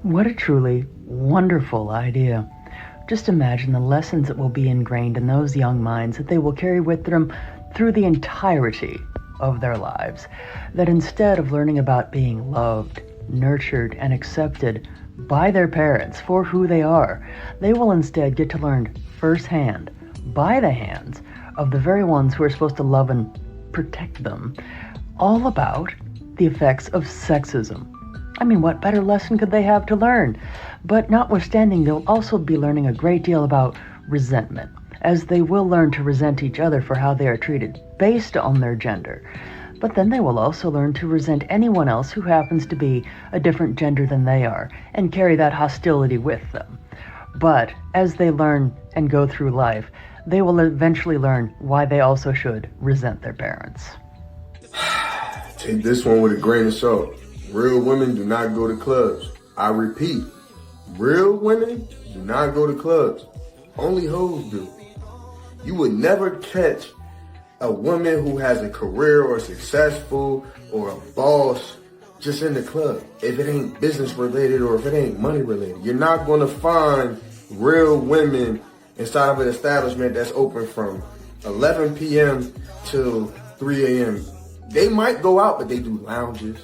What a truly wonderful idea. Just imagine the lessons that will be ingrained in those young minds that they will carry with them through the entirety of their lives. That instead of learning about being loved, nurtured, and accepted by their parents for who they are, they will instead get to learn firsthand, by the hands of the very ones who are supposed to love and protect them, all about the effects of sexism. I mean, what better lesson could they have to learn? But notwithstanding, they'll also be learning a great deal about resentment, as they will learn to resent each other for how they are treated based on their gender. But then they will also learn to resent anyone else who happens to be a different gender than they are, and carry that hostility with them. But as they learn and go through life, they will eventually learn why they also should resent their parents. Take this one with a grain of salt. Real women do not go to clubs. I repeat, real women do not go to clubs. Only hoes do. You would never catch a woman who has a career or successful or a boss just in the club if it ain't business related or if it ain't money related. You're not going to find real women inside of an establishment that's open from 11 p.m. till 3 a.m. They might go out, but they do lounges,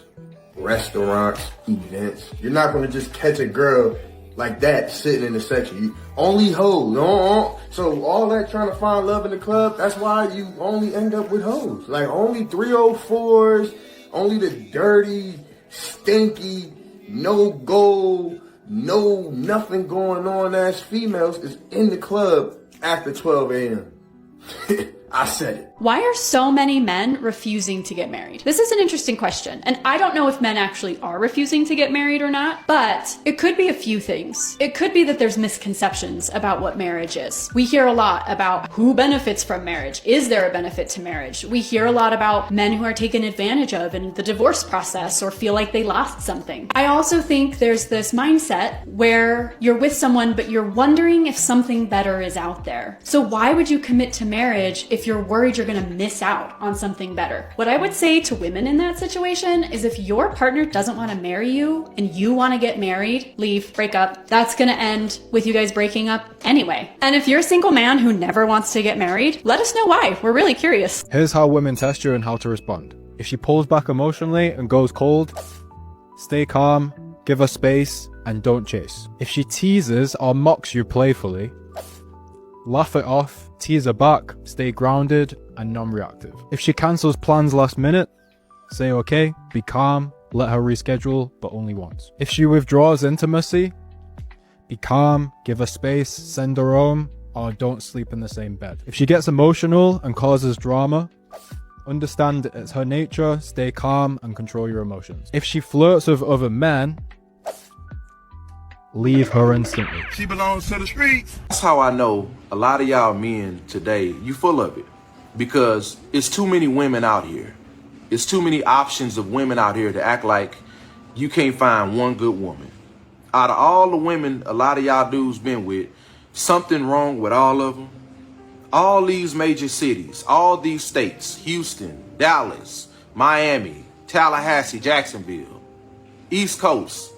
restaurants, events. You're not going to just catch a girl like that sitting in the section. Only hoes. So all that trying to find love in the club, that's why you only end up with hoes. Like only 304s, only the dirty, stinky, no goal, no nothing going on ass females is in the club after 12 a.m. I said it. Why are so many men refusing to get married? This is an interesting question, and I don't know if men actually are refusing to get married or not, but it could be a few things. It could be that there's misconceptions about what marriage is. We hear a lot about who benefits from marriage. Is there a benefit to marriage? We hear a lot about men who are taken advantage of in the divorce process or feel like they lost something. I also think there's this mindset where you're with someone, but you're wondering if something better is out there. So why would you commit to marriage if you're worried you're going to miss out on something better? What I would say to women in that situation is if your partner doesn't want to marry you and you want to get married, leave, break up. That's going to end with you guys breaking up anyway. And if you're a single man who never wants to get married, let us know why. We're really curious. Here's how women test you and how to respond. If she pulls back emotionally and goes cold, stay calm, give her space, and don't chase. If she teases or mocks you playfully, laugh it off, tease her back, stay grounded and non-reactive. If she cancels plans last minute, say okay, be calm, let her reschedule, but only once. If she withdraws intimacy, be calm, give her space, send her home, or don't sleep in the same bed. If she gets emotional and causes drama, understand it's her nature, stay calm and control your emotions. If she flirts with other men, leave her instantly. She belongs to the streets. That's how I know a lot of y'all men today, you full of it. Because it's too many women out here. It's too many options of women out here to act like you can't find one good woman. Out of all the women a lot of y'all dudes been with, something wrong with all of them. All these major cities, all these states, Houston, Dallas, Miami, Tallahassee, Jacksonville, East Coast,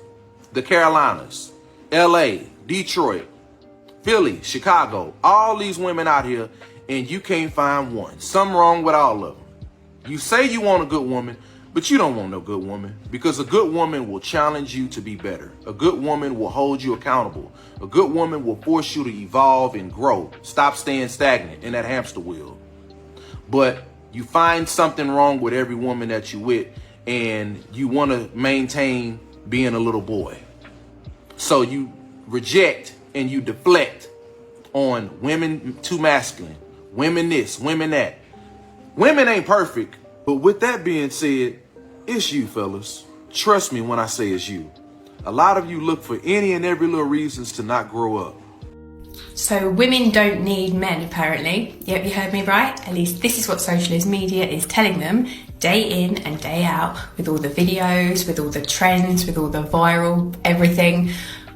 the Carolinas, LA, Detroit, Philly, Chicago, all these women out here, and you can't find one. Something wrong with all of them. You say you want a good woman, but you don't want no good woman, because a good woman will challenge you to be better. A good woman will hold you accountable. A good woman will force you to evolve and grow. Stop staying stagnant in that hamster wheel. But you find something wrong with every woman that you with, and you want to maintain being a little boy. So you reject and you deflect on women too masculine, women this, women that. Women ain't perfect, but with that being said, it's you, fellas. Trust me when I say it's you. A lot of you look for any and every little reasons to not grow up. So women don't need men, apparently. Yep, you heard me right. At least this is what socialist media is telling them day in and day out, with all the videos, with all the trends, with all the viral everything.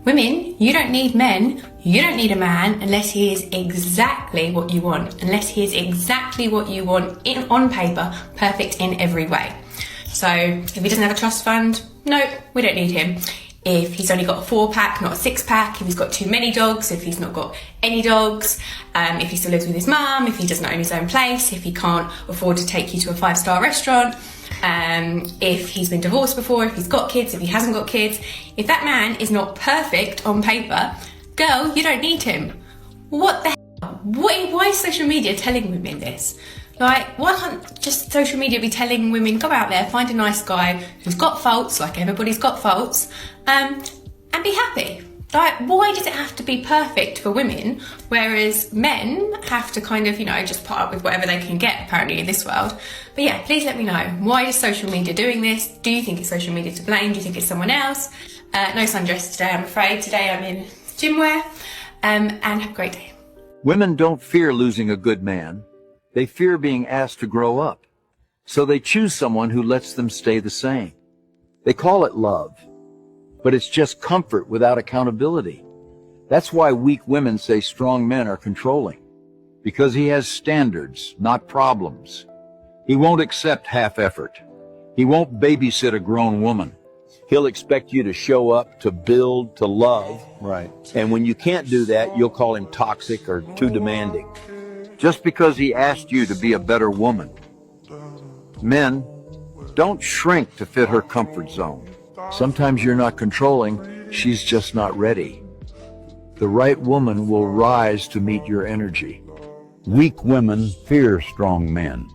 Women, you don't need men, You don't need a man unless he is exactly what you want, unless he is exactly what you want on paper, perfect in every way. So if he doesn't have a trust fund, no, we don't need him. If he's only got a 4-pack, not a 6-pack, if he's got too many dogs, if he's not got any dogs, if he still lives with his mum, if he doesn't own his own place, if he can't afford to take you to a 5-star restaurant, if he's been divorced before, if he's got kids, if he hasn't got kids, if that man is not perfect on paper, girl, you don't need him. What the hell? Why is social media telling women this? Like, why can't just social media be telling women, go out there, find a nice guy who's got faults, like everybody's got faults, and be happy? Like, why does it have to be perfect for women, whereas men have to kind of, just put up with whatever they can get, apparently, in this world? But yeah, please let me know. Why is social media doing this? Do you think it's social media to blame? Do you think it's someone else? No sundress today, I'm afraid. Today I'm in gym wear, and have a great day. Women don't fear losing a good man. They fear being asked to grow up. So they choose someone who lets them stay the same. They call it love, but it's just comfort without accountability. That's why weak women say strong men are controlling. Because he has standards, not problems. He won't accept half effort. He won't babysit a grown woman. He'll expect you to show up, to build, to love. Right. And when you can't do that, you'll call him toxic or too demanding. Just because he asked you to be a better woman. Men, don't shrink to fit her comfort zone. Sometimes you're not controlling, she's just not ready. The right woman will rise to meet your energy. Weak women fear strong men.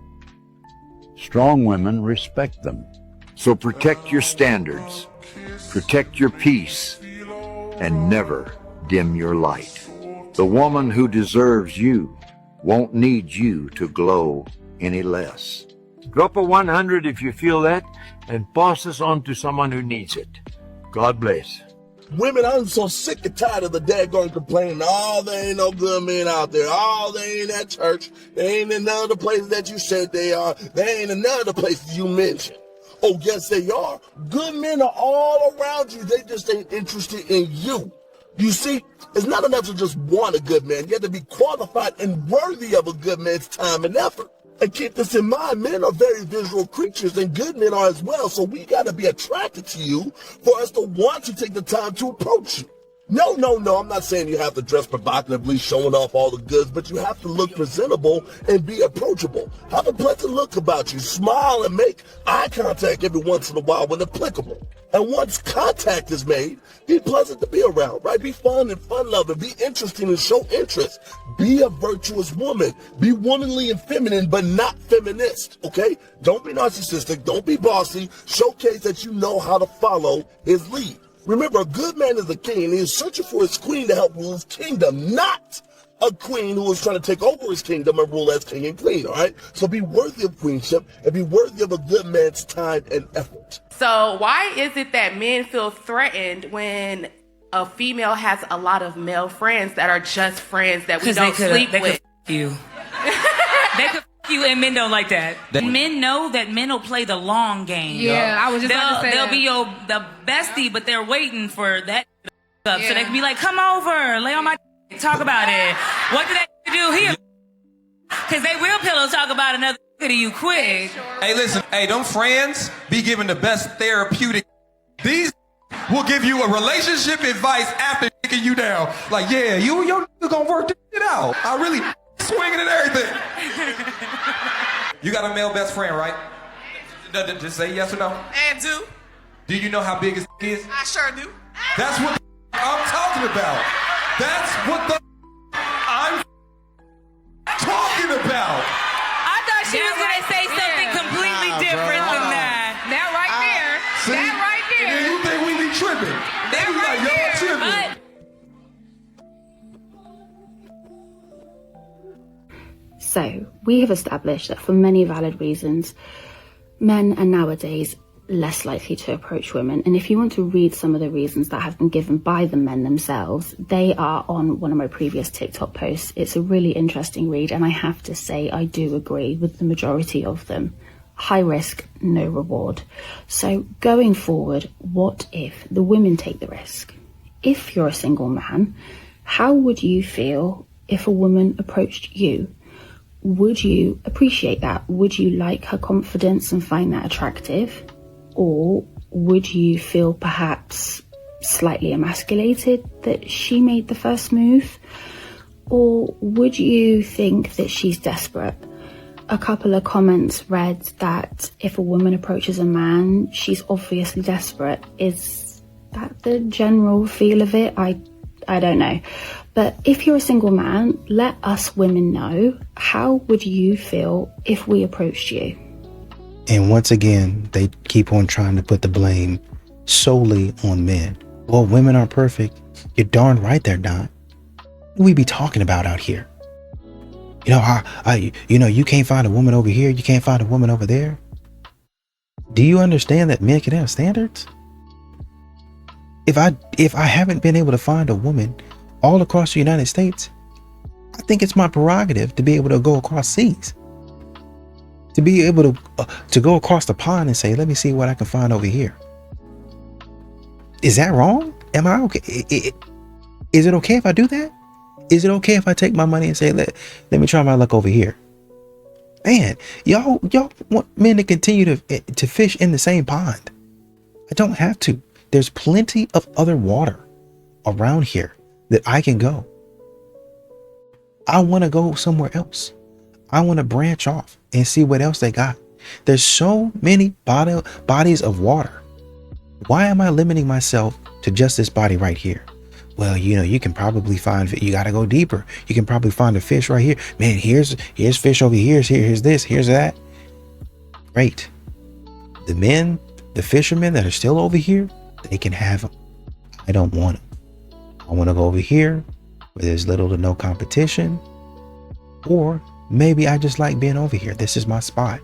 Strong women respect them. So protect your standards, protect your peace, and never dim your light. The woman who deserves you won't need you to glow any less. Drop a 100 if you feel that, and pass this on to someone who needs it. God bless. Women, I'm so sick and tired of the daggone complaining. Oh, there ain't no good men out there. Oh, they ain't at church. They ain't in none of the places that you said they are. They ain't in none of the places you mentioned. Oh, yes, they are. Good men are all around you. They just ain't interested in you. You see, it's not enough to just want a good man. You have to be qualified and worthy of a good man's time and effort. And keep this in mind, men are very visual creatures and good men are as well. So we got to be attracted to you for us to want to take the time to approach you. No, I'm not saying you have to dress provocatively, showing off all the goods, but you have to look presentable and be approachable. Have a pleasant look about you. Smile and make eye contact every once in a while when applicable. And once contact is made, be pleasant to be around, right? Be fun and fun-loving. Be interesting and show interest. Be a virtuous woman. Be womanly and feminine, but not feminist, okay? Don't be narcissistic. Don't be bossy. Showcase that you know how to follow his lead. Remember, a good man is a king, and he is searching for his queen to help rule his kingdom, not a queen who is trying to take over his kingdom and rule as king and queen, all right? So be worthy of queenship and be worthy of a good man's time and effort. So why is it that men feel threatened when a female has a lot of male friends that are just friends that we don't sleep with? You. They could you, and men don't like that. Men know that men will play the long game. Yeah, I was just about to say they'll that. be the bestie, but they're waiting for that stuff. So they can be like, come over, lay on my talk about it. What did that do here? Because they real pillows talk about another to you quick. Hey, listen, them friends be giving the best therapeutic. These will give you a relationship advice after kicking you down. Like, yeah, you gonna work this shit out. I really swinging and everything. You got a male best friend, right? Just say yes or no. And do. Do you know how big his is? I sure do. That's what I'm talking about. That's what I'm talking about. I thought she was going to say something completely different than that. That right there. See? That right there. And then you think we be tripping. That we right like, y'all there. tripping. So, we have established that for many valid reasons, men are nowadays less likely to approach women. And if you want to read some of the reasons that have been given by the men themselves, they are on one of my previous TikTok posts. It's a really interesting read, and I have to say I do agree with the majority of them. High risk, no reward. So going forward, what if the women take the risk? If you're a single man How would you feel if a woman approached you? Would you appreciate that? Would you like her confidence and find that attractive? Or would you feel perhaps slightly emasculated that she made the first move? Or would you think that she's desperate? A couple of comments read that if a woman approaches a man, she's obviously desperate. Is that the general feel of it? I don't know. But if you're a single man, let us women know, how would you feel if we approached you? And once again, they keep on trying to put the blame solely on men. Well, women aren't perfect. You're darn right they're not. What do we be talking about out here? You can't find a woman over here. You can't find a woman over there. Do you understand that men can have standards? If I haven't been able to find a woman all across the United States, I think it's my prerogative to be able to go across seas, to be able to go across the pond and say, let me see what I can find over here. Is that wrong? Am I okay? Is it okay if I do that? Is it okay if I take my money and say, let me try my luck over here? Man, y'all want men to continue to fish in the same pond. I don't have to. There's plenty of other water around here that I can go. I want to go somewhere else. I want to branch off and see what else they got. There's so many bodies of water. Why am I limiting myself to just this body right here? Well, you can probably find, you got to go deeper. You can probably find a fish right here. Man, here's fish over here. Here's this, here's that. Great. The fishermen that are still over here, they can have them. I don't want them. I want to go over here where there's little to no competition. Or maybe I just like being over here. This is my spot.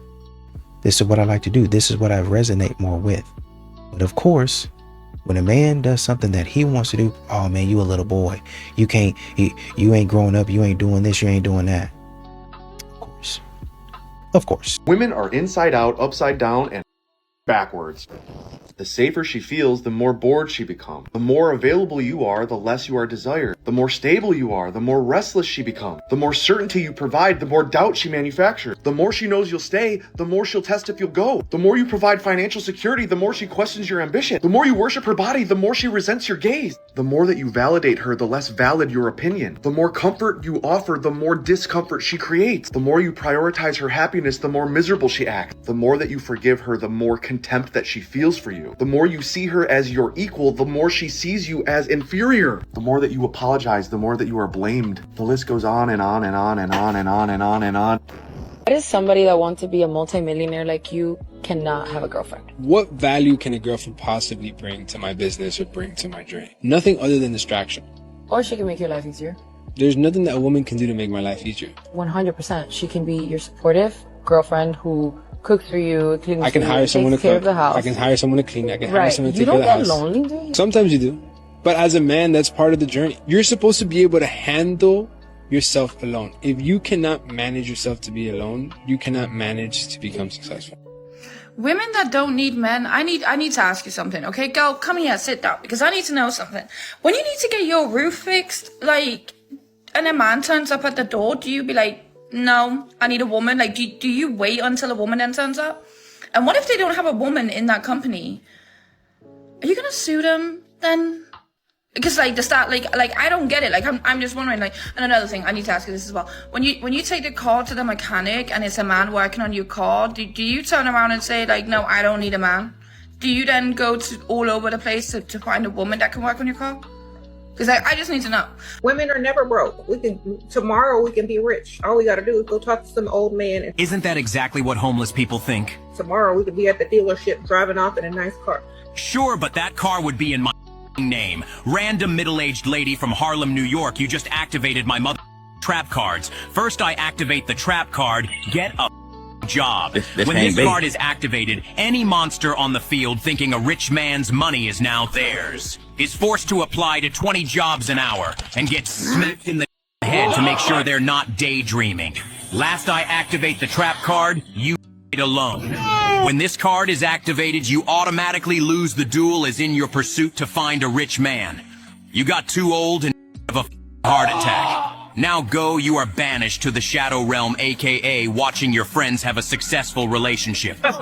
This is what I like to do. This is what I resonate more with. But of course, when a man does something that he wants to do, oh man, you a little boy. You ain't growing up. You ain't doing this. You ain't doing that. Of course. Women are inside out, upside down, and backwards. The safer she feels, the more bored she becomes. The more available you are, the less you are desired. The more stable you are, the more restless she becomes. The more certainty you provide, the more doubt she manufactures. The more she knows you'll stay, the more she'll test if you'll go. The more you provide financial security, the more she questions your ambition. The more you worship her body, the more she resents your gaze. The more that you validate her, the less valid your opinion. The more comfort you offer, the more discomfort she creates. The more you prioritize her happiness, the more miserable she acts. The more that you forgive her, the more contempt that she feels for you. The more you see her as your equal, the more she sees you as inferior. The more that you apologize, the more that you are blamed. The list goes on and on and on and on and on and on and on. What is somebody that wants to be a multimillionaire like you cannot have a girlfriend? What value can a girlfriend possibly bring to my business or bring to my dream? Nothing other than distraction. Or she can make your life easier. There's nothing that a woman can do to make my life easier. 100%. She can be your supportive girlfriend who cooks for you, cleans I can for hire you, someone takes to care cook. of the house. I can hire someone to clean. I can hire someone to you take care of the house. You don't get lonely, do you? Sometimes you do. But as a man, that's part of the journey. You're supposed to be able to handle yourself alone. If you cannot manage yourself to be alone, you cannot manage to become successful. Women that don't need men, I need to ask you something, okay? Girl, come here, sit down, because I need to know something. When you need to get your roof fixed, and a man turns up at the door, do you be like, no, I need a woman? Like, do you wait until a woman then turns up? And what if they don't have a woman in that company? Are you gonna sue them then? Because I don't get it. I'm just wondering. And another thing, I need to ask you this as well. When you take the car to the mechanic and it's a man working on your car, do you turn around and say no, I don't need a man? Do you then go to all over the place to find a woman that can work on your car? Because I just need to know. Women are never broke. Tomorrow we can be rich. All we got to do is go talk to some old man. Isn't that exactly what homeless people think? Tomorrow we could be at the dealership driving off in a nice car. Sure, but that car would be in my name. Random middle-aged lady from Harlem, New York. You just activated my mother trap cards. First I activate the trap card, get a job. When this card is activated, any monster on the field thinking a rich man's money is now theirs is forced to apply to 20 jobs an hour and get smacked in the head to make sure they're not daydreaming. Last I activate the trap card, you alone. When this card is activated, you automatically lose the duel as in your pursuit to find a rich man. You got too old and of a Now go, you are banished to the Shadow Realm, aka watching your friends have a successful relationship. Funny.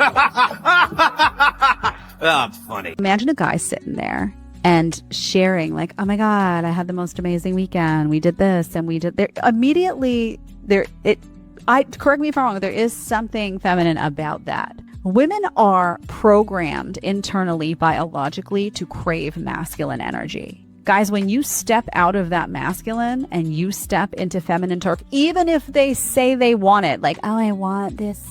Imagine a guy sitting there and sharing like, oh my God, I had the most amazing weekend. We did this and we did there. Immediately correct me if I'm wrong, there is something feminine about that. Women are programmed internally, biologically, to crave masculine energy. Guys, when you step out of that masculine and you step into feminine torque, even if they say they want it, like, oh, I want this,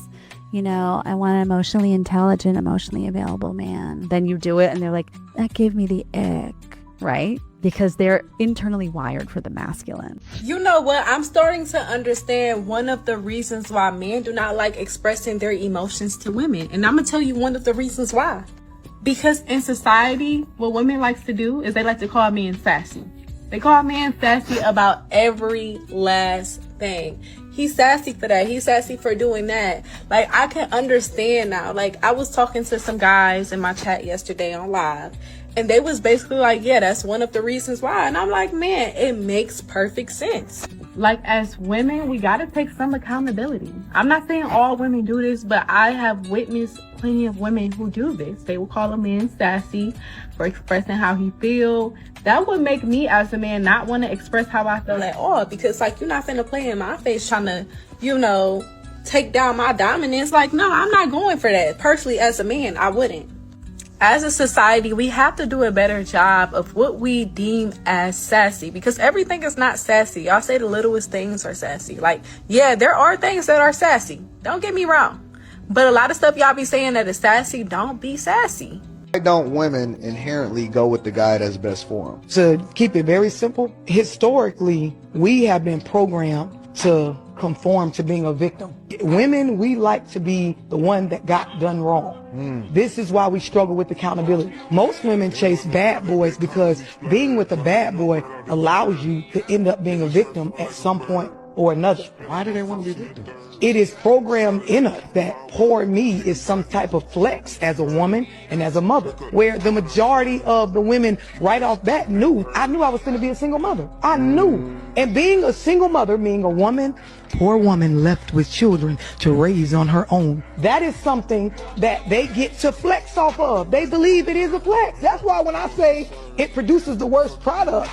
I want an emotionally intelligent, emotionally available man. Then you do it and they're like, that gave me the ick, right? Because they're internally wired for the masculine. You know what? I'm starting to understand one of the reasons why men do not like expressing their emotions to women. And I'm going to tell you one of the reasons why. Because in society, what women like to do is they like to call men sassy. They call men sassy about every last thing. He's sassy for that. He's sassy for doing that. Like, I can understand now. Like, I was talking to some guys in my chat yesterday on live, and they was basically like, yeah, that's one of the reasons why. And I'm like, man, it makes perfect sense. Like, as women, we got to take some accountability. I'm not saying all women do this, but I have witnessed plenty of women who do this. They will call a man sassy for expressing how he feel. That would make me as a man not want to express how I feel at all, because like, you're not finna play in my face trying to, take down my dominance. Like, no, I'm not going for that. Personally, as a man, I wouldn't. As a society, we have to do a better job of what we deem as sassy, because everything is not sassy. Y'all say the littlest things are sassy. Like, yeah, there are things that are sassy. Don't get me wrong. But a lot of stuff y'all be saying that is sassy, don't be sassy. Why don't women inherently go with the guy that's best for them? To keep it very simple, historically, we have been programmed to conform to being a victim. Women, we like to be the one that got done wrong. This is why we struggle with accountability. Most women chase bad boys because being with a bad boy allows you to end up being a victim at some point or another. Why do they want to be victims? It is programmed in us that poor me is some type of flex as a woman and as a mother, where the majority of the women right off bat I knew I was going to be a single mother. I knew. And being a single mother, being a woman, poor woman left with children to raise on her own. That is something that they get to flex off of. They believe it is a flex. That's why when I say it produces the worst product,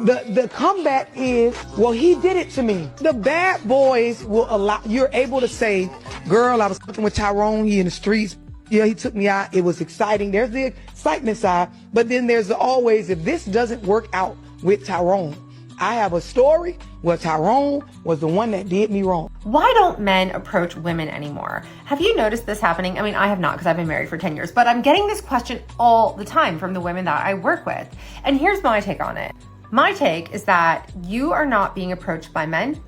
the comeback is, well, he did it to me. The bad boys will allow, you're able to say, girl, I was cooking with Tyrone, he in the streets. Yeah, he took me out. It was exciting. There's the excitement side. But then there's always, if this doesn't work out with Tyrone, I have a story where Tyrone was the one that did me wrong. Why don't men approach women anymore? Have you noticed this happening? I mean, I have not, because I've been married for 10 years, but I'm getting this question all the time from the women that I work with. And here's my take on it. My take is that you are not being approached by men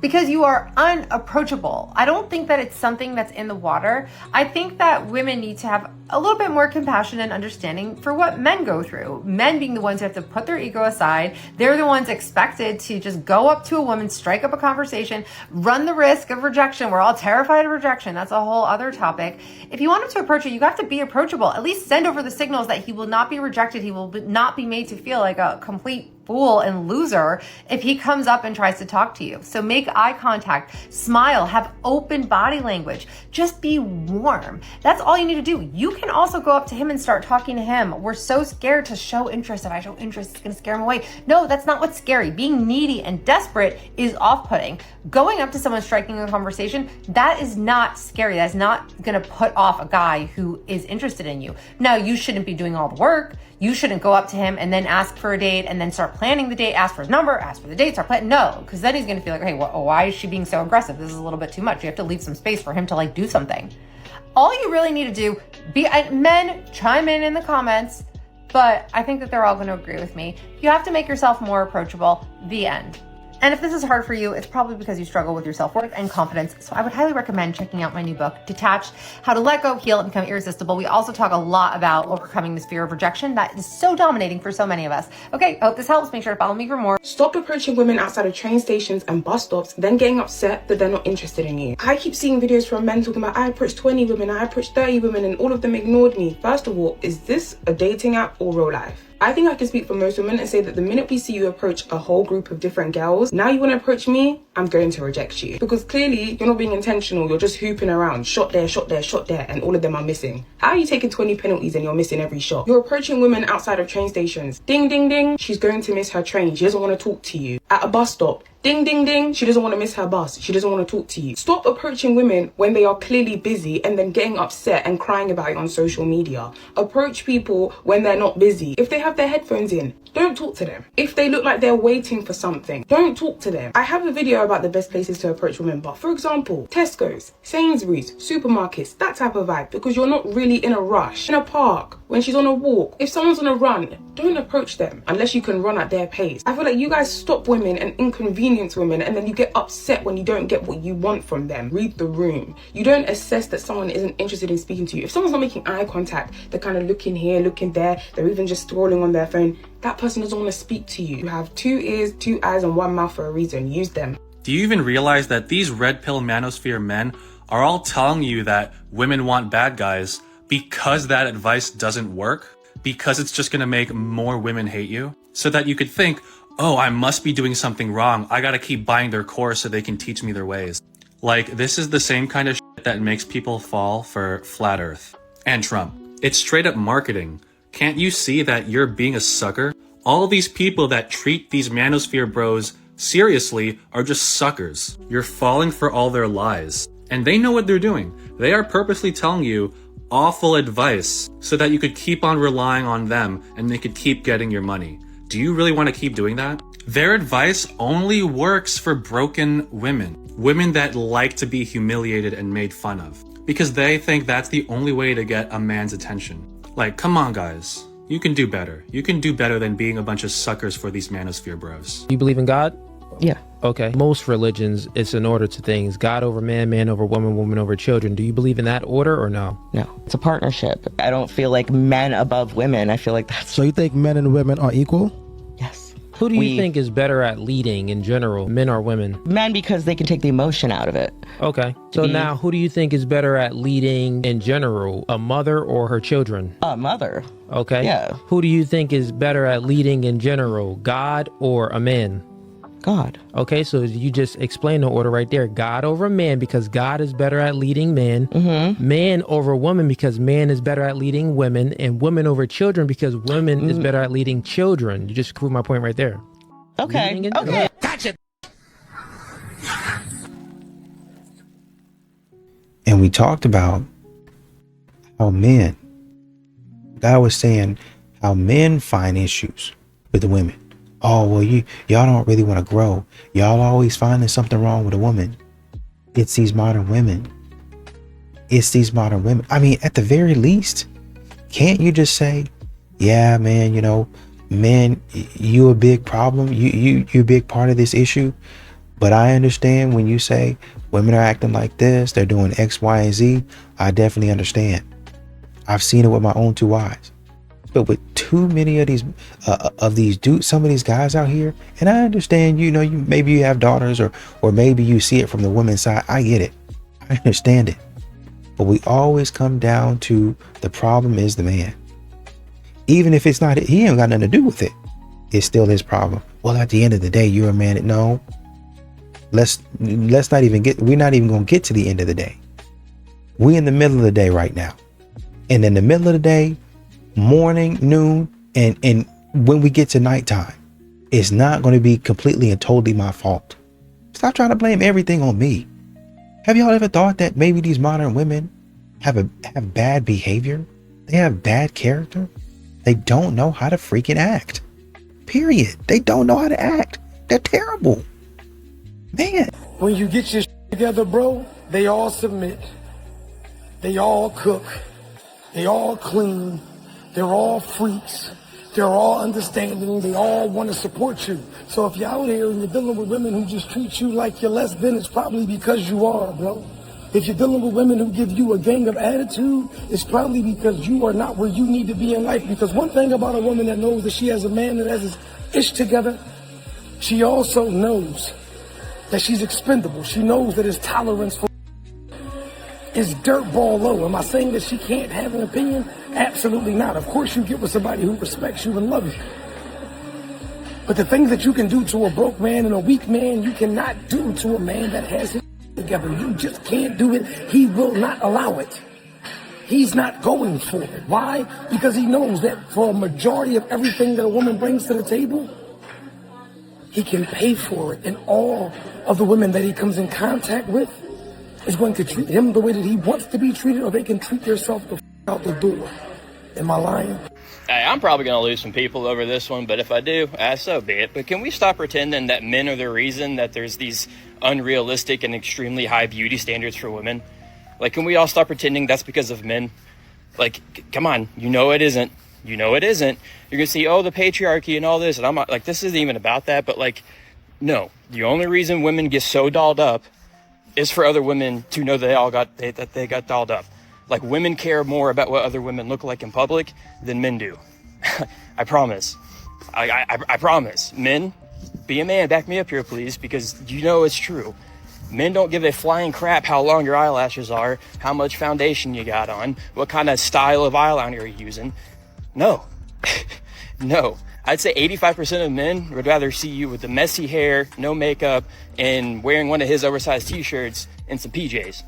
because you are unapproachable. I don't think that it's something that's in the water. I think that women need to have a little bit more compassion and understanding for what men go through. Men being the ones who have to put their ego aside. They're the ones expected to just go up to a woman, strike up a conversation, run the risk of rejection. We're all terrified of rejection. That's a whole other topic. If you want him to approach you, you have to be approachable. At least send over the signals that he will not be rejected. He will not be made to feel like a complete fool and loser if he comes up and tries to talk to you. So make eye contact, smile, have open body language, just be warm. That's all you need to do. You can also go up to him and start talking to him. We're so scared to show interest. If I show interest, it's gonna scare him away. No, that's not what's scary. Being needy and desperate is off-putting. Going up to someone, striking a conversation, that is not scary. That's not gonna put off a guy who is interested in you. Now, you shouldn't be doing all the work. You shouldn't go up to him and then ask for a date and then start planning the date, ask for his number, ask for the date, start planning. No, because then he's going to feel like, hey, why is she being so aggressive? This is a little bit too much. You have to leave some space for him to do something. All you really need to do, men, chime in the comments, but I think that they're all going to agree with me. You have to make yourself more approachable. The end. And if this is hard for you, it's probably because you struggle with your self-worth and confidence. So I would highly recommend checking out my new book, Detached: How to Let Go, Heal, and Become Irresistible. We also talk a lot about overcoming this fear of rejection that is so dominating for so many of us. Okay, I hope this helps. Make sure to follow me for more. Stop approaching women outside of train stations and bus stops, then getting upset that they're not interested in you. I keep seeing videos from men talking about, I approached 20 women, I approached 30 women, and all of them ignored me. First of all, is this a dating app or real life? I think I can speak for most women and say that the minute we see you approach a whole group of different girls, now you want to approach me, I'm going to reject you. Because clearly you're not being intentional, you're just hooping around, shot there, shot there, shot there, and all of them are missing. How are you taking 20 penalties and you're missing every shot? You're approaching women outside of train stations. Ding, ding, ding, she's going to miss her train. She doesn't want to talk to you. At a bus stop, ding, ding, ding, she doesn't want to miss her bus. She doesn't want to talk to you. Stop approaching women when they are clearly busy and then getting upset and crying about it on social media. Approach people when they're not busy. If they have their headphones in, don't talk to them. If they look like they're waiting for something, don't talk to them. I have a video about the best places to approach women, but for example, Tesco's, Sainsbury's, supermarkets, that type of vibe, because you're not really in a rush. In a park, when she's on a walk, if someone's on a run, don't approach them unless you can run at their pace. I feel like you guys stop women and inconvenience women, and then you get upset when you don't get what you want from them. Read the room. You don't assess that someone isn't interested in speaking to you. If someone's not making eye contact, they're kind of looking here, looking there, they're even just scrolling on their phone, that person doesn't want to speak to you. You have 2 ears, 2 eyes, and 1 mouth for a reason. Use them. Do you even realize that these red pill manosphere men are all telling you that women want bad guys because that advice doesn't work? Because it's just gonna make more women hate you? So that you could think, oh, I must be doing something wrong. I gotta keep buying their course so they can teach me their ways. Like, this is the same kind of shit that makes people fall for Flat Earth and Trump. It's straight up marketing. Can't you see that you're being a sucker? All these people that treat these manosphere bros seriously are just suckers. You're falling for all their lies. And they know what they're doing. They are purposely telling you awful advice so that you could keep on relying on them and they could keep getting your money. Do you really want to keep doing that? Their advice only works for broken women. Women that like to be humiliated and made fun of. Because they think that's the only way to get a man's attention. Like, come on guys. You can do better. You can do better than being a bunch of suckers for these manosphere bros. You believe in God? Yeah. Okay. Most religions, it's an order to things. God over man, man over woman, woman over children. Do you believe in that order or no? No. It's a partnership. I don't feel like men above women. I feel like that's... So you think men and women are equal? Yes. Who do you think is better at leading in general, men or women? Men, because they can take the emotion out of it. Okay. So now, who do you think is better at leading in general, a mother or her children? A mother. Okay. Yeah. Who do you think is better at leading in general, God or a man? God. Okay, so you just explained the order right there. God over man because God is better at leading men. Mm-hmm. Man over woman because man is better at leading women. And women over children because women is better at leading children. You just proved my point right there. Okay. Okay. Gotcha. And we talked about how men, God was saying how men find issues with the women. Oh, well, y'all don't really want to grow. Y'all always finding something wrong with a woman. It's these modern women. It's these modern women. I mean, at the very least, can't you just say, yeah, man, you know, men, you a big problem. You a big part of this issue. But I understand when you say women are acting like this, they're doing X, Y, and Z. I definitely understand. I've seen it with my own 2 eyes. But with too many of these dudes, some of these guys out here, and I understand, you know, maybe you have daughters or maybe you see it from the women's side. I get it. I understand it. But we always come down to the problem is the man. Even if it's not, he ain't got nothing to do with it. It's still his problem. Well, at the end of the day, you're a man. No, let's not even we're not even going to get to the end of the day. We're in the middle of the day right now. And in the middle of the day, morning, noon, and when we get to nighttime, it's not going to be completely and totally my fault. Stop trying to blame everything on me. Have y'all ever thought that maybe these modern women have bad behavior? They have bad character? They don't know how to freaking act. Period. They don't know how to act. They're terrible. Man. When you get your together, bro, they all submit. They all cook. They all clean. They're all freaks. They're all understanding. They all want to support you. So if you're out here and you're dealing with women who just treat you like you're less than, it's probably because you are, bro. If you're dealing with women who give you a gang of attitude, it's probably because you are not where you need to be in life. Because one thing about a woman that knows that she has a man that has his ish together, she also knows that she's expendable. She knows that his tolerance for is dirtball low. Am I saying that she can't have an opinion? Absolutely not. Of course you get with somebody who respects you and loves you. But the things that you can do to a broke man and a weak man, you cannot do to a man that has his together. You just can't do it. He will not allow it. He's not going for it. Why? Because he knows that for a majority of everything that a woman brings to the table, he can pay for it. And all of the women that he comes in contact with is going to treat him the way that he wants to be treated, or they can treat themselves the out the door. Am I lying? Hey, I'm probably going to lose some people over this one, but if I do, so be it. But can we stop pretending that men are the reason that there's these unrealistic and extremely high beauty standards for women? Like, can we all stop pretending that's because of men? Like, come on, you know it isn't. You know it isn't. You're going to see, oh, the patriarchy and all this, and I'm not, like, this isn't even about that, but, like, no. The only reason women get so dolled up is for other women to know that they got dolled up. Like, women care more about what other women look like in public than men do. I promise. I promise. Men, be a man, back me up here, please, because you know it's true. Men don't give a flying crap how long your eyelashes are, how much foundation you got on, what kind of style of eyeliner you're using. No. No. I'd say 85% of men would rather see you with the messy hair, no makeup, and wearing one of his oversized t-shirts and some PJs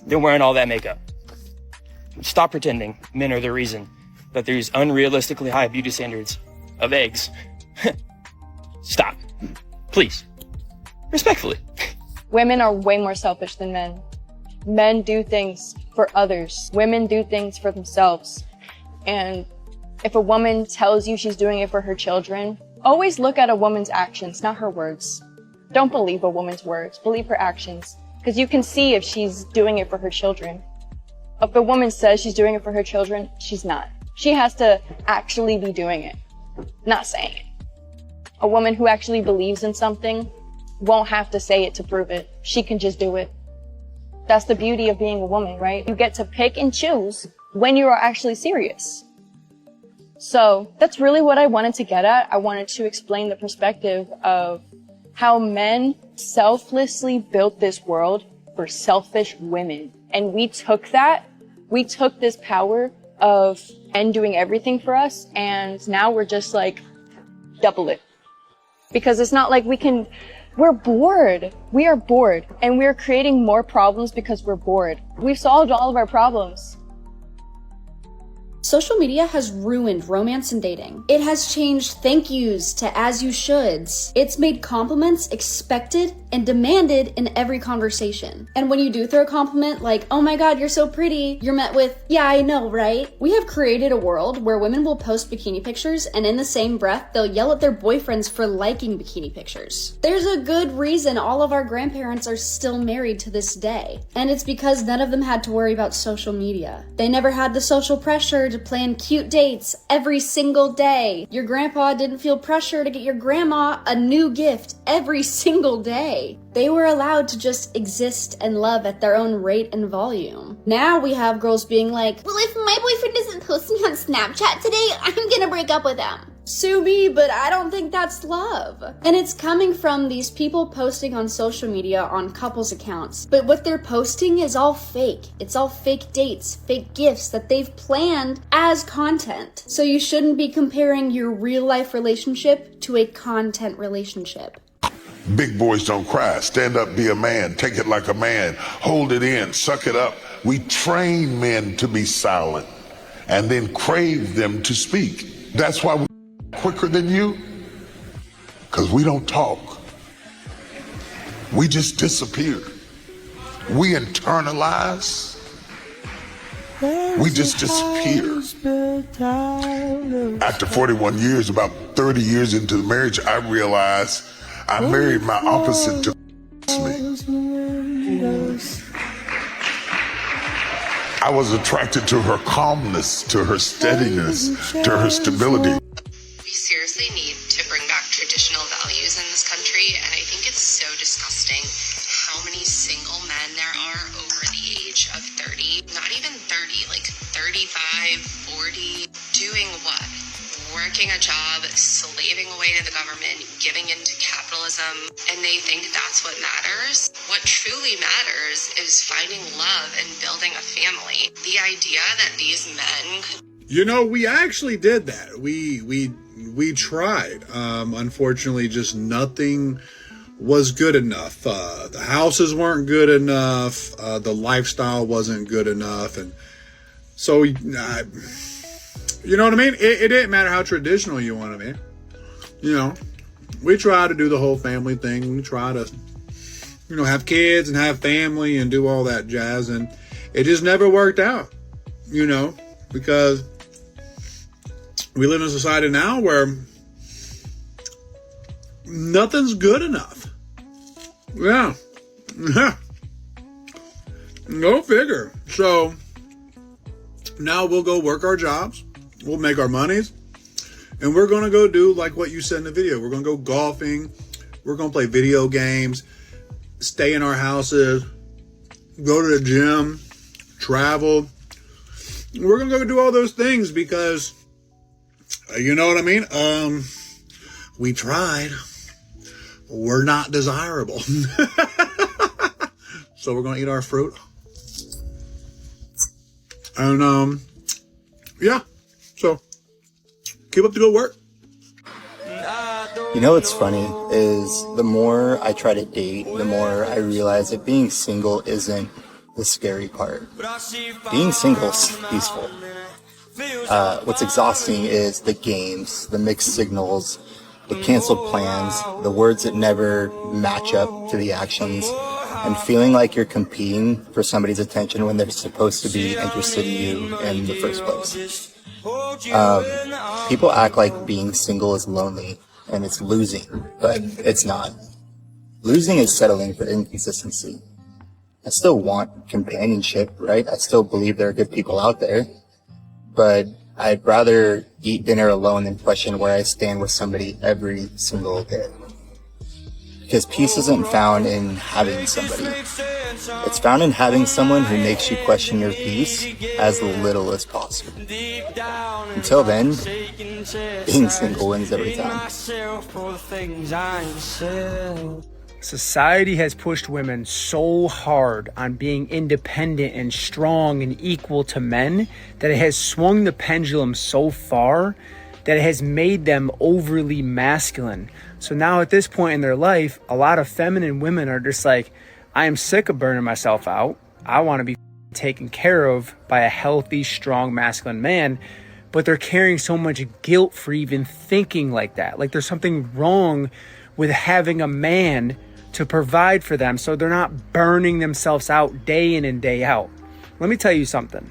than wearing all that makeup. Stop pretending men are the reason that there's unrealistically high beauty standards of eggs. Stop. Please. Respectfully. Women are way more selfish than men. Men do things for others. Women do things for themselves. And if a woman tells you she's doing it for her children, always look at a woman's actions, not her words. Don't believe a woman's words, believe her actions. Because you can see if she's doing it for her children. If a woman says she's doing it for her children, she's not. She has to actually be doing it, not saying it. A woman who actually believes in something won't have to say it to prove it. She can just do it. That's the beauty of being a woman, right? You get to pick and choose when you are actually serious. So that's really what I wanted to get at. I wanted to explain the perspective of how men selflessly built this world for selfish women. And we took this power of men doing everything for us, and now we're just like, double it. Because it's not like we're bored. We are bored, and we're creating more problems because we're bored. We've solved all of our problems. Social media has ruined romance and dating. It has changed thank yous to as you shoulds. It's made compliments expected and demanded in every conversation. And when you do throw a compliment like, oh my god, you're so pretty, you're met with, yeah, I know, right? We have created a world where women will post bikini pictures and in the same breath, they'll yell at their boyfriends for liking bikini pictures. There's a good reason all of our grandparents are still married to this day. And it's because none of them had to worry about social media. They never had the social pressure to plan cute dates every single day. Your grandpa didn't feel pressure to get your grandma a new gift every single day. They were allowed to just exist and love at their own rate and volume. Now we have girls being like, well, if my boyfriend isn't posting on Snapchat today, I'm gonna break up with him. Sue me, but I don't think that's love. And it's coming from these people posting on social media on couples accounts. But what they're posting is all fake. It's all fake dates, fake gifts that they've planned as content. So you shouldn't be comparing your real life relationship to a content relationship. Big boys don't cry. Stand up, be a man. Take it like a man. Hold it in, suck it up. We train men to be silent and then crave them to speak. That's why we're quicker than you, because we don't talk. We just disappear. We internalize. We just disappear. After 41 years, about 30 years into the marriage, I realized I married my opposite to me. I was attracted to her calmness, to her steadiness, to her stability. We seriously need to bring back traditional values in this country, and I think it's so disgusting how many single men there are over the age of 30, not even 30, like 35, 40, doing what? working a job, slaving away to the government, giving into capitalism, and they think that's what matters. What truly matters is finding love and building a family. The idea that these men could... You know, we actually did that. We tried. Unfortunately, just nothing was good enough. The houses weren't good enough. The lifestyle wasn't good enough. And so, you know what I mean? It didn't matter how traditional you want to be. You know, we try to do the whole family thing. We try to, you know, have kids and have family and do all that jazz. And it just never worked out, you know, because we live in a society now where nothing's good enough. Yeah. Go figure. So now we'll go work our jobs. We'll make our monies. And we're going to go do like what you said in the video. We're going to go golfing. We're going to play video games. Stay in our houses. Go to the gym. Travel. We're going to go do all those things because... you know what I mean? We tried. We're not desirable. So we're going to eat our fruit. And, yeah. So, keep up the good work. You know what's funny is the more I try to date, the more I realize that being single isn't the scary part. Being single is peaceful. What's exhausting is the games, the mixed signals, the canceled plans, the words that never match up to the actions, and feeling like you're competing for somebody's attention when they're supposed to be interested in you in the first place. People act like being single is lonely and it's losing, but it's not. Losing is settling for inconsistency. I still want companionship, right? I still believe there are good people out there. But I'd rather eat dinner alone than question where I stand with somebody every single day. Because peace isn't found in having somebody. It's found in having someone who makes you question your peace as little as possible. Until then, being single wins every time. Society has pushed women so hard on being independent and strong and equal to men that it has swung the pendulum so far that it has made them overly masculine. So now at this point in their life, a lot of feminine women are just like, I am sick of burning myself out. I want to be taken care of by a healthy, strong, masculine man. But they're carrying so much guilt for even thinking like that. Like there's something wrong with having a man to provide for them so they're not burning themselves out day in and day out. Let me tell you something.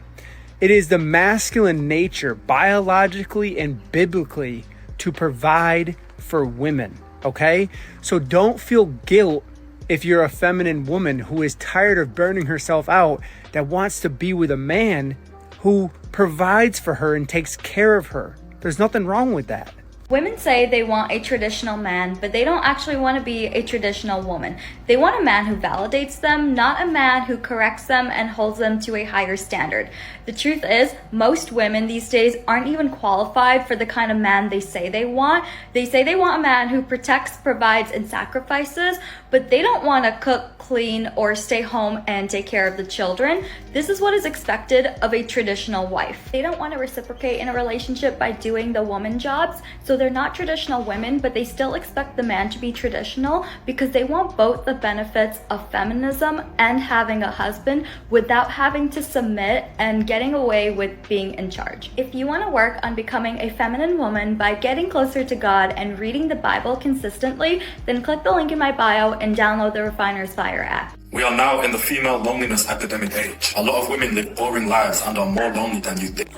It is the masculine nature, biologically and biblically, to provide for women, okay? So don't feel guilt if you're a feminine woman who is tired of burning herself out, that wants to be with a man who provides for her and takes care of her. There's nothing wrong with that. Women say they want a traditional man, but they don't actually want to be a traditional woman. They want a man who validates them, not a man who corrects them and holds them to a higher standard. The truth is, most women these days aren't even qualified for the kind of man they say they want. They say they want a man who protects, provides, and sacrifices, but they don't want to cook, clean, or stay home and take care of the children. This is what is expected of a traditional wife. They don't want to reciprocate in a relationship by doing the woman jobs, so they're not traditional women, but they still expect the man to be traditional because they want both the benefits of feminism and having a husband without having to submit and getting away with being in charge. If you want to work on becoming a feminine woman by getting closer to God and reading the Bible consistently, then click the link in my bio and download the Refiner's Fire app. We are now in the female loneliness epidemic age. A lot of women live boring lives and are more lonely than you think.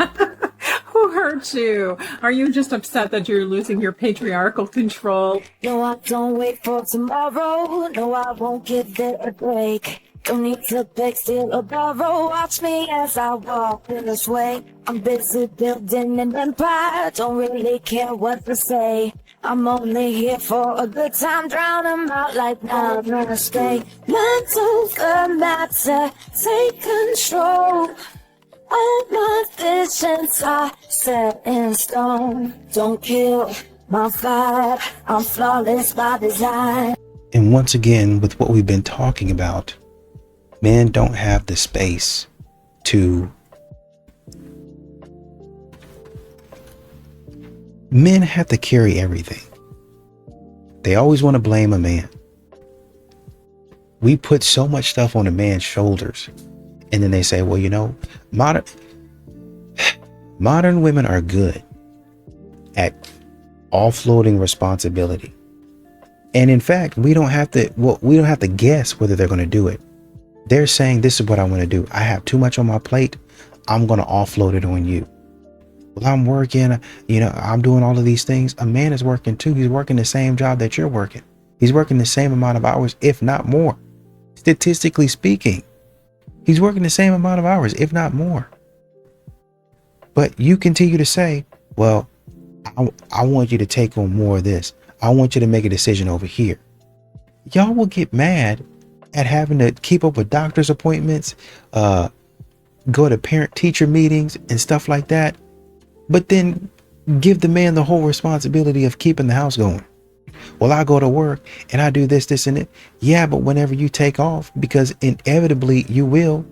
Who hurt you? Are you just upset that you're losing your patriarchal control? No, I don't wait for tomorrow. No, I won't give it a break. Don't need to beg, steal, or borrow. Watch me as I walk this way. I'm busy building an empire. Don't really care what to say. I'm only here for a good time. Drown them out like now, no stay. Mind over matter. Take control of my conditions are set in stone. Don't kill my vibe, I'm flawless by design. And once again, with what we've been talking about, men don't have the space to... Men have to carry everything. They always want to blame a man. We put so much stuff on a man's shoulders, and then they say, well, you know, modern women are good at offloading responsibility. And in fact, we don't have to guess whether they're going to do it. They're saying, this is what I want to do. I have too much on my plate. I'm going to offload it on you. Well, I'm working, you know, I'm doing all of these things. A man is working too. He's working the same job that you're working. He's working the same amount of hours, if not more. Statistically speaking, he's working the same amount of hours, if not more. But you continue to say, well, I want you to take on more of this. I want you to make a decision over here. Y'all will get mad at having to keep up with doctor's appointments, go to parent-teacher meetings and stuff like that, but then give the man the whole responsibility of keeping the house going. Well, I go to work and I do this, this, and it. Yeah, but whenever you take off, because inevitably you will,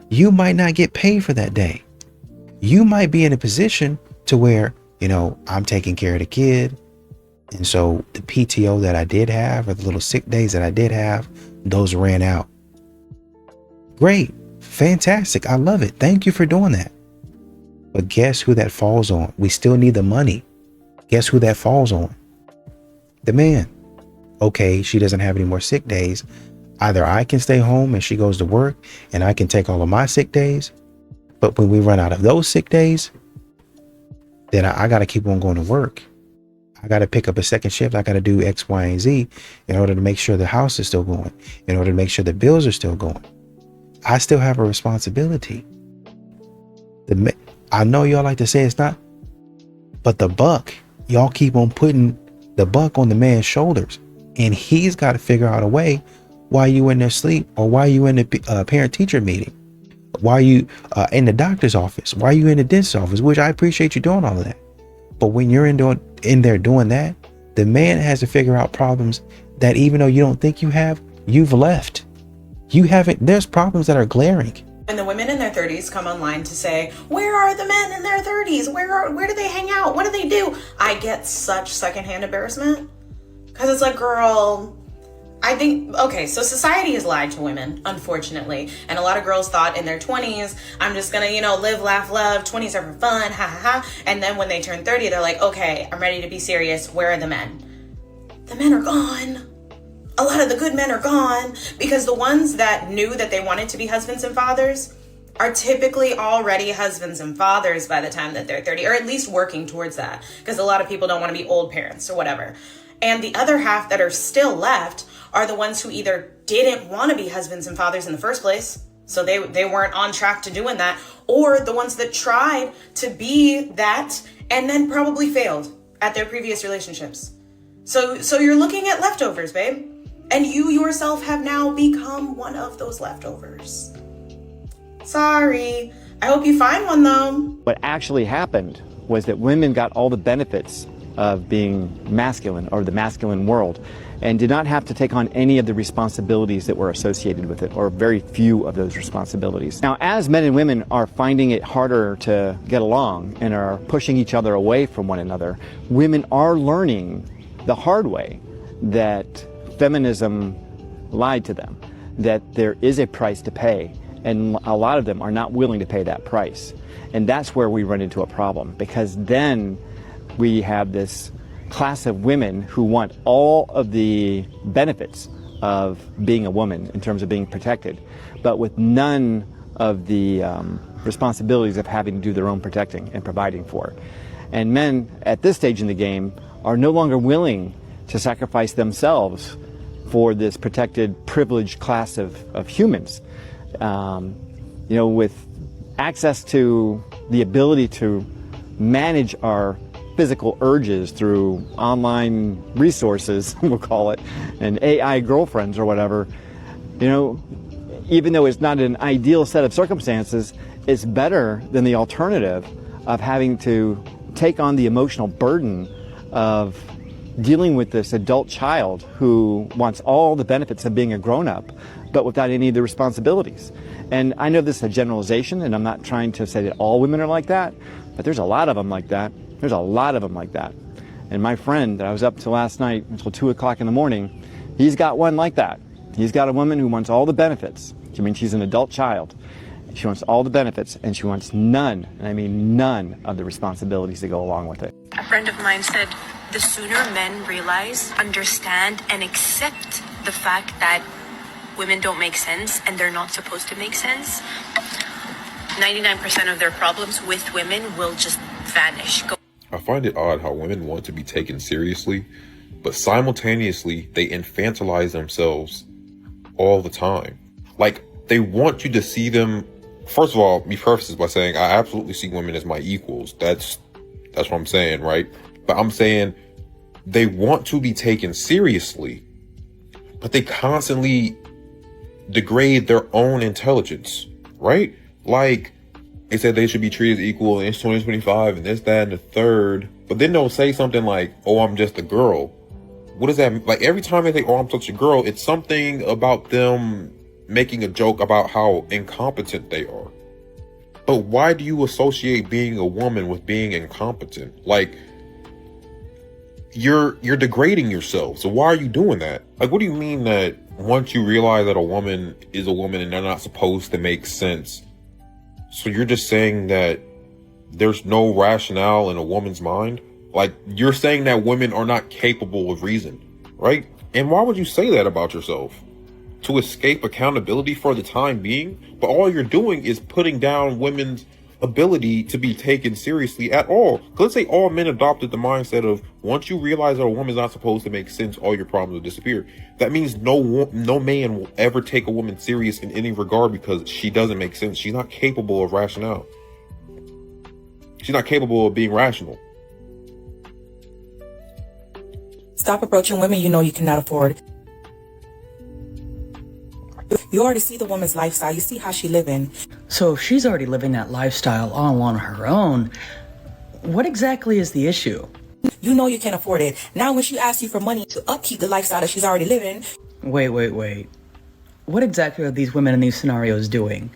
you might not get paid for that day. You might be in a position to where, you know, I'm taking care of the kid. And so the PTO that I did have, or the little sick days that I did have, those ran out. Great. Fantastic. I love it. Thank you for doing that. But guess who that falls on? We still need the money. Guess who that falls on? The man. Okay, she doesn't have any more sick days. Either I can stay home and she goes to work and I can take all of my sick days. But when we run out of those sick days, then I got to keep on going to work. I got to pick up a second shift. I got to do X, Y, and Z in order to make sure the house is still going, in order to make sure the bills are still going. I still have a responsibility. I know y'all like to say it's not, but the buck, y'all keep on putting the buck on the man's shoulders, and he's got to figure out a way while you in there sleep, or while you in the parent-teacher meeting, while you in the doctor's office, while you in the dentist's office, which I appreciate you doing all of that. But when you're in there doing that, the man has to figure out problems that even though you don't think you have, you've left. You haven't. There's problems that are glaring. And the women in their 30s come online to say, where are the men in their 30s? Where do they hang out? What do they do? I get such secondhand embarrassment, because it's like, girl, I think, okay, so society has lied to women, unfortunately. And a lot of girls thought in their 20s, I'm just gonna, live, laugh, love, 20s are for fun, ha ha ha. And then when they turn 30, they're like, okay, I'm ready to be serious. Where are the men? The men are gone. A lot of the good men are gone, because the ones that knew that they wanted to be husbands and fathers are typically already husbands and fathers by the time that they're 30, or at least working towards that, because a lot of people don't want to be old parents or whatever. And the other half that are still left are the ones who either didn't want to be husbands and fathers in the first place, so they weren't on track to doing that, or the ones that tried to be that and then probably failed at their previous relationships. So you're looking at leftovers, babe. And you yourself have now become one of those leftovers. Sorry. I hope you find one, though. What actually happened was that women got all the benefits of being masculine, or the masculine world, and did not have to take on any of the responsibilities that were associated with it, or very few of those responsibilities. Now, as men and women are finding it harder to get along and are pushing each other away from one another, women are learning the hard way that feminism lied to them, that there is a price to pay, and a lot of them are not willing to pay that price. And that's where we run into a problem, because then we have this class of women who want all of the benefits of being a woman in terms of being protected, but with none of the responsibilities of having to do their own protecting and providing for it. And men at this stage in the game are no longer willing to sacrifice themselves for this protected, privileged class of humans. With access to the ability to manage our physical urges through online resources, we'll call it, and AI girlfriends or whatever, even though it's not an ideal set of circumstances, it's better than the alternative of having to take on the emotional burden of dealing with this adult child who wants all the benefits of being a grown-up, but without any of the responsibilities. And I know this is a generalization, and I'm not trying to say that all women are like that, but there's a lot of them like that. There's a lot of them like that. And my friend that I was up to last night until 2 o'clock in the morning, he's got one like that. He's got a woman who wants all the benefits. I mean, she's an adult child. She wants all the benefits, and she wants none, and I mean none, of the responsibilities that go along with it. A friend of mine said, the sooner men realize, understand, and accept the fact that women don't make sense and they're not supposed to make sense, 99% of their problems with women will just vanish. I find it odd how women want to be taken seriously, but simultaneously they infantilize themselves all the time. Like, they want you to see them. First of all, me preface this by saying I absolutely see women as my equals. That's what I'm saying, right? But I'm saying they want to be taken seriously, but they constantly degrade their own intelligence, right? Like, they said they should be treated as equal and it's 2025 and this, that, and the third. But then they'll say something like, oh, I'm just a girl. What does that mean? Like, every time they say, oh, I'm such a girl, it's something about them making a joke about how incompetent they are. But why do you associate being a woman with being incompetent? Like, you're degrading yourself. So why are you doing that? Like, what do you mean that once you realize that a woman is a woman and they're not supposed to make sense? So you're just saying that there's no rationale in a woman's mind? Like, you're saying that women are not capable of reason, right? And why would you say that about yourself? To escape accountability for the time being? But all you're doing is putting down women's ability to be taken seriously at all. Let's say all men adopted the mindset of, once you realize that a woman's not supposed to make sense, all your problems will disappear. That means no man will ever take a woman serious in any regard because she doesn't make sense. She's not capable of rationale. She's not capable of being rational. Stop approaching women you know you cannot afford. You already see the woman's lifestyle. You see how she living. So if she's already living that lifestyle all on her own, what exactly is the issue? You know you can't afford it. Now when she asks you for money to upkeep the lifestyle that she's already living. Wait. What exactly are these women in these scenarios doing?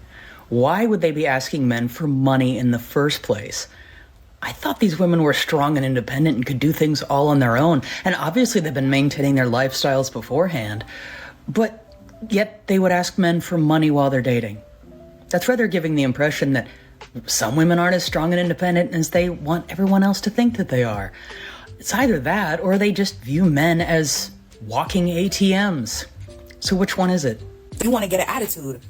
Why would they be asking men for money in the first place? I thought these women were strong and independent and could do things all on their own. And obviously they've been maintaining their lifestyles beforehand. But yet they would ask men for money while they're dating. That's rather giving the impression that some women aren't as strong and independent as they want everyone else to think that they are. It's either that or they just view men as walking ATMs. So which one is it? You want to get an attitude.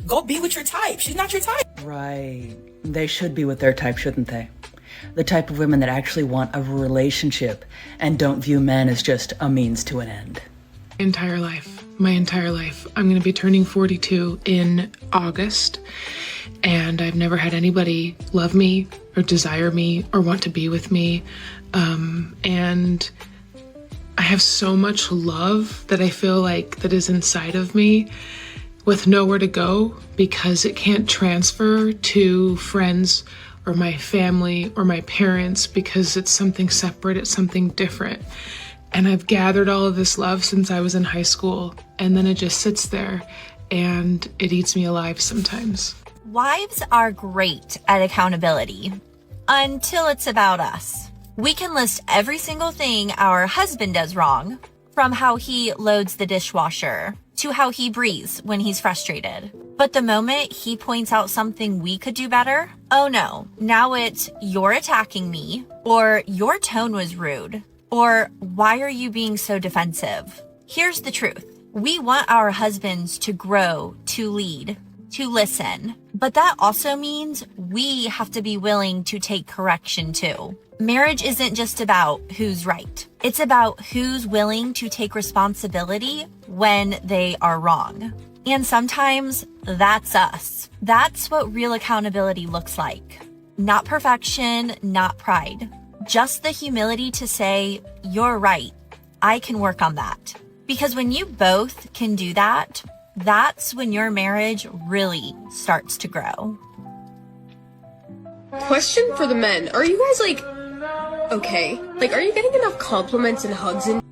Go be with your type. She's not your type. Right. They should be with their type, shouldn't they? The type of women that actually want a relationship and don't view men as just a means to an end. My entire life. I'm going to be turning 42 in August, and I've never had anybody love me or desire me or want to be with me. And I have so much love that I feel like that is inside of me with nowhere to go because it can't transfer to friends or my family or my parents because it's something separate, it's something different. And I've gathered all of this love since I was in high school, and then it just sits there and it eats me alive sometimes. Wives are great at accountability until it's about us. We can list every single thing our husband does wrong, from how he loads the dishwasher to how he breathes when he's frustrated. But the moment he points out something we could do better, oh no, now it's you're attacking me, or your tone was rude. Or, why are you being so defensive? Here's the truth. We want our husbands to grow, to lead, to listen. But that also means we have to be willing to take correction too. Marriage isn't just about who's right. It's about who's willing to take responsibility when they are wrong. And sometimes that's us. That's what real accountability looks like. Not perfection, not pride. Just the humility to say, you're right, I can work on that. Because when you both can do that, that's when your marriage really starts to grow. Question for the men. Are you guys, like, okay? Like, are you getting enough compliments and hugs and...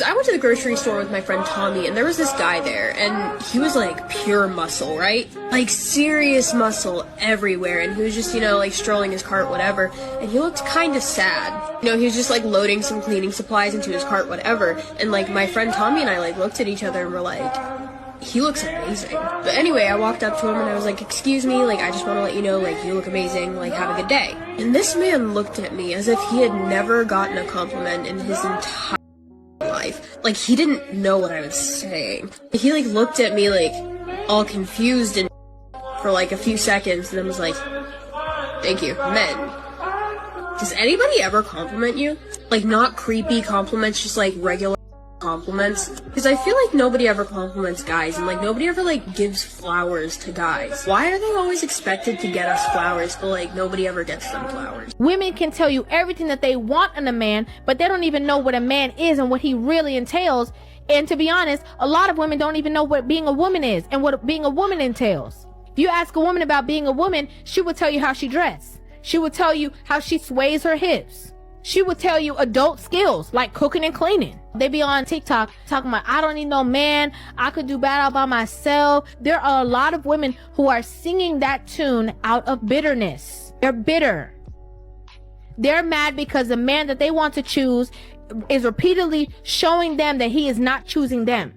I went to the grocery store with my friend Tommy, and there was this guy there, and he was, like, pure muscle, right? Like, serious muscle everywhere, and he was just, you know, like, strolling his cart, whatever, and he looked kind of sad. You know, he was just, like, loading some cleaning supplies into his cart, whatever, and, like, my friend Tommy and I, like, looked at each other and were like... he looks amazing. But anyway, I walked up to him and I was like, excuse me, like, I just want to let you know, like, you look amazing, like, have a good day. And this man looked at me as if he had never gotten a compliment in his entire life. Like, he didn't know what I was saying. He, like, looked at me, like, all confused and for, like, a few seconds and then was like, thank you. Men, does anybody ever compliment you? Like, not creepy compliments, just, like, regular compliments, because I feel like nobody ever compliments guys, and like nobody ever like gives flowers to guys. Why are they always expected to get us flowers, but like nobody ever gets them flowers? Women can tell you everything that they want in a man, but they don't even know what a man is and what he really entails. And to be honest, a lot of women don't even know what being a woman is and what being a woman entails. If you ask a woman about being a woman, she will tell you how she dresses. She will tell you how she sways her hips. She would tell you adult skills like cooking and cleaning. They be on TikTok talking about, I don't need no man. I could do bad all by myself. There are a lot of women who are singing that tune out of bitterness. They're bitter. They're mad because the man that they want to choose is repeatedly showing them that he is not choosing them.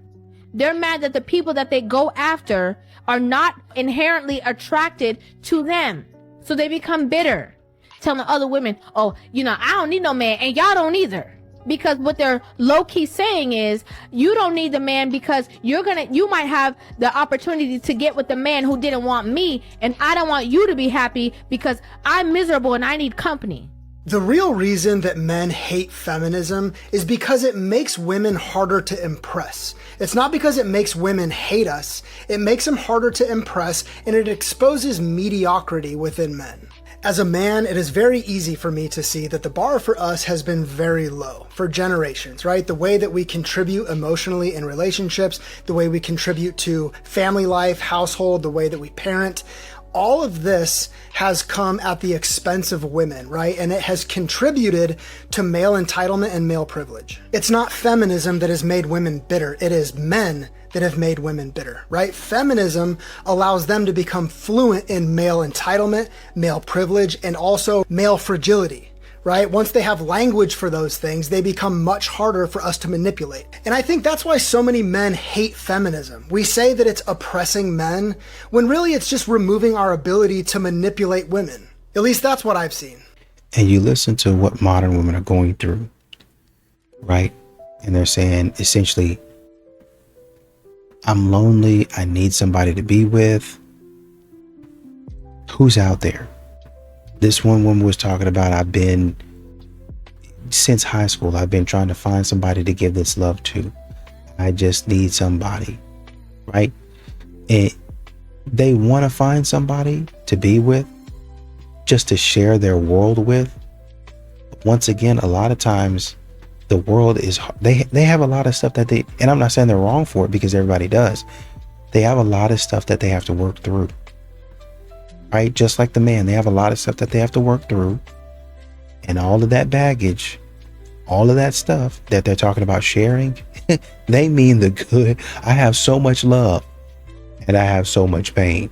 They're mad that the people that they go after are not inherently attracted to them. So they become bitter, telling other women, oh, you know, I don't need no man, and y'all don't either. Because what they're low-key saying is, you don't need the man because you might have the opportunity to get with the man who didn't want me, and I don't want you to be happy because I'm miserable and I need company. The real reason that men hate feminism is because it makes women harder to impress. It's not because it makes women hate us. It makes them harder to impress, and it exposes mediocrity within men. As a man, it is very easy for me to see that the bar for us has been very low for generations, right? The way that we contribute emotionally in relationships, the way we contribute to family life, household, the way that we parent, all of this has come at the expense of women, right? And it has contributed to male entitlement and male privilege. It's not feminism that has made women bitter. It is men that have made women bitter, right? Feminism allows them to become fluent in male entitlement, male privilege, and also male fragility, right? Once they have language for those things, they become much harder for us to manipulate. And I think that's why so many men hate feminism. We say that it's oppressing men, when really it's just removing our ability to manipulate women. At least that's what I've seen. And you listen to what modern women are going through, right? And they're saying essentially, I'm lonely. I need somebody to be with. Who's out there? This one woman was talking about, since high school, I've been trying to find somebody to give this love to. I just need somebody, right? And they want to find somebody to be with, just to share their world with. Once again, a lot of times, the world is, they have a lot of stuff that they, and I'm not saying they're wrong for it because everybody does. They have a lot of stuff that they have to work through, right? Just like the man, they have a lot of stuff that they have to work through, and all of that baggage, all of that stuff that they're talking about sharing, they mean the good. I have so much love and I have so much pain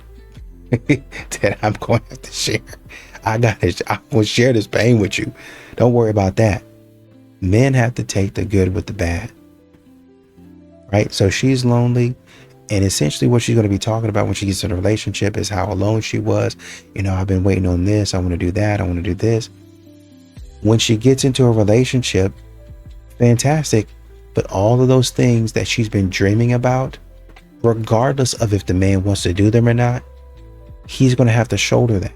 that I'm going to have to share. I will share this pain with you. Don't worry about that. Men have to take the good with the bad, right? So she's lonely, and essentially what she's going to be talking about when she gets in a relationship is how alone she was. You know, I've been waiting on this. I want to do that. I want to do this. When she gets into a relationship, fantastic. But all of those things that she's been dreaming about, regardless of if the man wants to do them or not, he's going to have to shoulder that.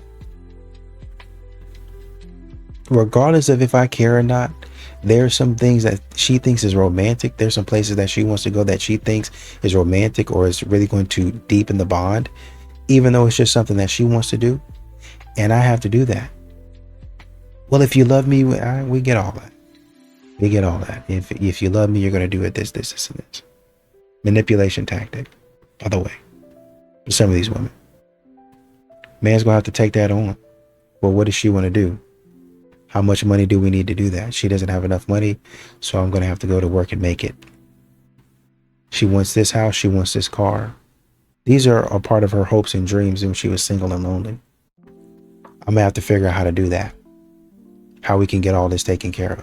Regardless of if I care or not, there are some things that she thinks is romantic. There's some places that she wants to go that she thinks is romantic or is really going to deepen the bond, even though it's just something that she wants to do. And I have to do that. Well, if you love me, we get all that. We get all that. If you love me, you're going to do it this, and this. Manipulation tactic, by the way, for some of these women. Man's going to have to take that on. Well, what does she want to do? How much money do we need to do that? She doesn't have enough money, so I'm going to have to go to work and make it. She wants this house. She wants this car. These are a part of her hopes and dreams when she was single and lonely. I'm going to have to figure out how to do that. How we can get all this taken care of.